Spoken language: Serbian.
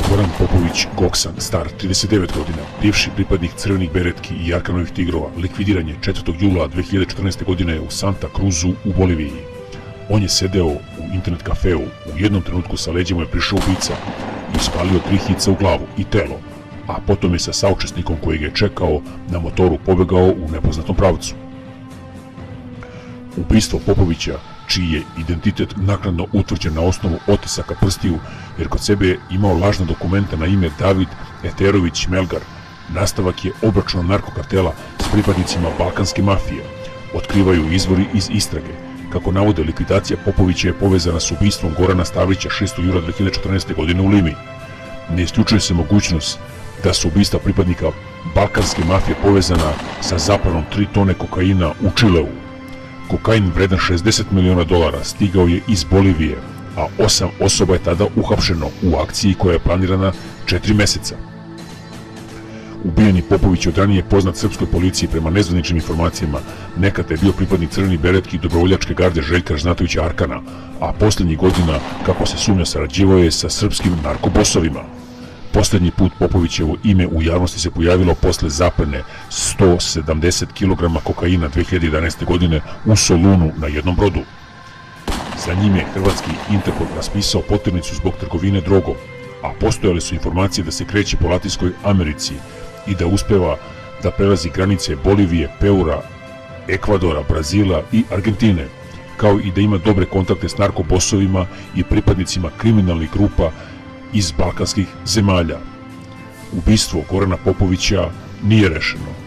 Goran Popović Goksan, star 39 godina, bivši pripadnik Crvenih beretki i Arkanovih tigrova, likvidiran je 4. jula 2014. godine u Santa Cruzu u Boliviji. On je sedeo u internet kafeu, u jednom trenutku sa leđa mu je prišao ubica i ispalio 3 hica u glavu i telo, a potom je sa saučesnikom koji ga je čekao na motoru pobegao u nepoznatom pravcu. Ubistvo Popovića, čiji je identitet naknadno utvrđen na osnovu otisaka prstiju, jer kod sebe je imao lažna dokumenta na ime David Eterović Melgar, nastavak je obračuna narkokartela s pripadnicima balkanske mafije, otkrivaju izvori iz istrage. Kako navode, likvidacija Popovića je povezana s ubistvom Gorana Stavrića 6. jula 2014. godine u Limi. Ne isključuje se mogućnost da su ubistva pripadnika balkanske mafije povezana sa zaplanom 3 tone kokaina u Čileu. Kokain vredan $60 miliona stigao je iz Bolivije, a 8 osoba je tada uhapšeno u akciji koja je planirana 4 meseca. Ubijeni Popović od ranije poznat srpskoj policiji prema nezvaničnim informacijama, nekada je bio pripadnik Crvenih beretki i dobrovoljačke garde Željka Ražnatovića Arkana, a posljednjih godina, kako se sumnja, sarađivao je sa srpskim narkobosovima. Posljednji put Popovićevo ime u javnosti se pojavilo posle zaplene 170 kg kokaina 2011. godine u Solunu na jednom brodu. Za njim je hrvatski Interpol raspisao poternicu zbog trgovine drogom, a postojale su informacije da se kreće po Latinskoj Americi i da uspeva da prelazi granice Bolivije, Peura, Ekvadora, Brazila i Argentine, kao i da ima dobre kontakte s narkobosovima i pripadnicima kriminalnih grupa iz balkanskih zemalja. Ubistvo Gorana Popovića nije rešeno.